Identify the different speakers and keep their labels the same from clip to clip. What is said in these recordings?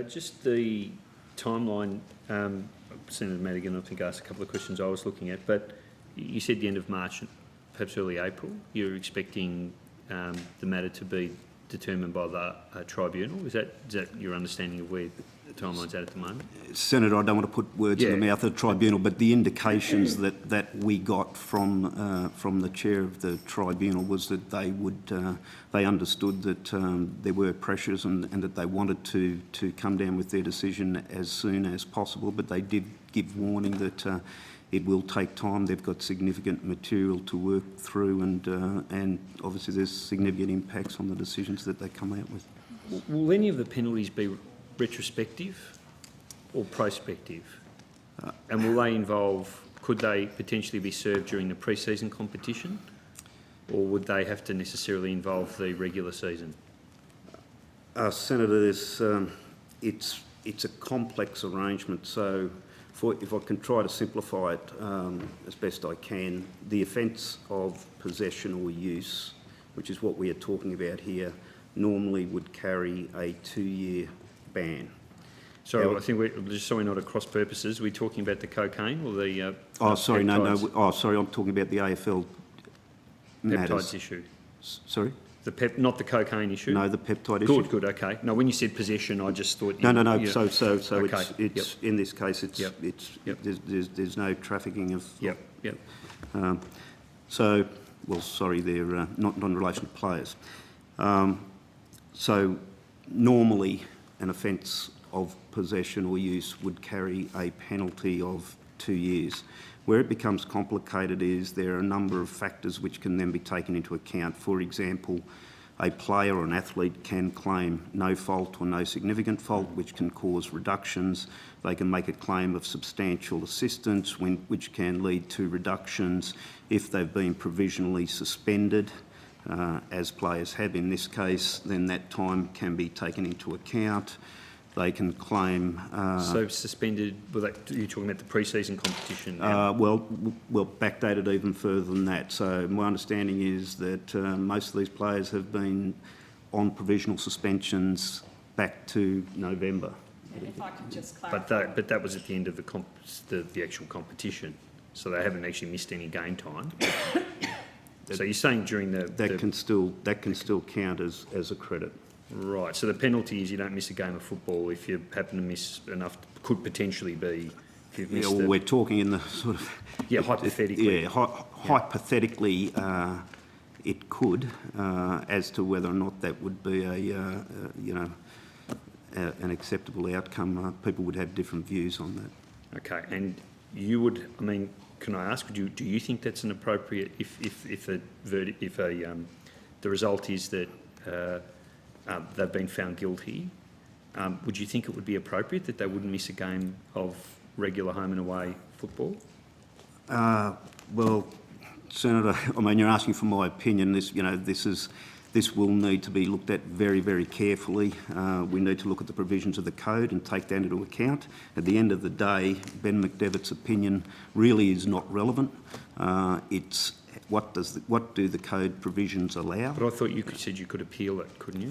Speaker 1: Just the timeline, Senator Madigan, I think, asked a couple of questions I was looking at, but you said the end of March, perhaps early April. You're expecting the matter to be determined by the tribunal. Is that your understanding of where the timeline's at the moment?
Speaker 2: Senator, I don't want to put words in the mouth of the tribunal, but the indications that we got from the chair of the tribunal was that they understood that there were pressures and that they wanted to come down with their decision as soon as possible, but they did give warning that it will take time. They've got significant material to work through, and obviously there's significant impacts on the decisions that they come out with.
Speaker 1: Will any of the penalties be retrospective or prospective? And will they involve, could they potentially be served during the pre-season competition, or would they have to necessarily involve the regular season?
Speaker 2: Senator, it's a complex arrangement, so if I can try to simplify it as best I can, the offence of possession or use, which is what we are talking about here, normally would carry a 2-year ban.
Speaker 1: So I think just so we're not at cross purposes, we're talking about the cocaine or the
Speaker 2: sorry,
Speaker 1: peptides?
Speaker 2: no. Sorry, I'm talking about the AFL matters.
Speaker 1: Peptides issue.
Speaker 2: Sorry?
Speaker 1: Not the cocaine issue?
Speaker 2: No, the peptide issue.
Speaker 1: Good, okay. No, when you said possession, I just thought...
Speaker 2: No.
Speaker 1: Yeah.
Speaker 2: So
Speaker 1: Okay.
Speaker 2: it's in this case,
Speaker 1: Yep.
Speaker 2: there's no trafficking of...
Speaker 1: Yep.
Speaker 2: They're not in relation to players. So normally an offence of possession or use would carry a penalty of 2 years. Where it becomes complicated is there are a number of factors which can then be taken into account. For example, a player or an athlete can claim no fault or no significant fault, which can cause reductions. They can make a claim of substantial assistance, which can lead to reductions if they've been provisionally suspended, as players have in this case. Then that time can be taken into account. They can claim...
Speaker 1: so suspended, you're talking about the pre-season competition?
Speaker 2: Well, backdated even further than that. So my understanding is that most of these players have been on provisional suspensions back to November.
Speaker 3: And if I could just clarify...
Speaker 1: But that was at the end of the actual competition, so they haven't actually missed any game time. So you're saying during
Speaker 2: that can still count as a credit.
Speaker 1: Right, so the penalty is you don't miss a game of football if you happen to miss enough, could potentially be if you've missed
Speaker 2: we're talking in the sort of...
Speaker 1: Yeah, hypothetically.
Speaker 2: Hypothetically it could, as to whether or not that would be an acceptable outcome. People would have different views on that.
Speaker 1: Okay, and you would, can I ask, do you think that's an appropriate, if the result is that they've been found guilty, would you think it would be appropriate that they wouldn't miss a game of regular home and away football?
Speaker 2: Well, Senator, you're asking for my opinion. This will need to be looked at very, very carefully. We need to look at the provisions of the code and take that into account. At the end of the day, Ben McDevitt's opinion really is not relevant. It's what do the code provisions allow?
Speaker 1: But I thought you said you could appeal it, couldn't you?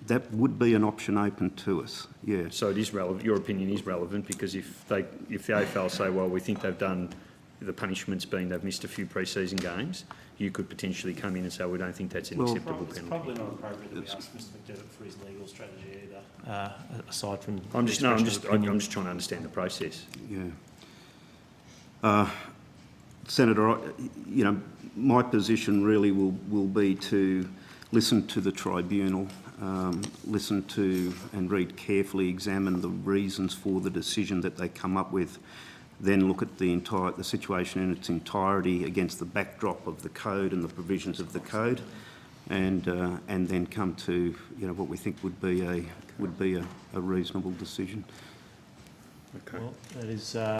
Speaker 2: That would be an option open to us. Yeah.
Speaker 1: So it is relevant. Your opinion is relevant because if the AFL say, well, we think they've done, the punishment's been they've missed a few pre-season games, you could potentially come in and say, we don't think that's an acceptable penalty.
Speaker 4: It's probably not appropriate that we ask Mr McDevitt for his legal strategy either. Aside from,
Speaker 1: I'm just trying to understand the process.
Speaker 2: Yeah. Senator, my position really will be to listen to the tribunal, listen to and read carefully, examine the reasons for the decision that they come up with, then look at the situation in its entirety against the backdrop of the code and the provisions of the code, and then come to what we think would be a reasonable decision.
Speaker 1: Okay.
Speaker 4: Well, that is.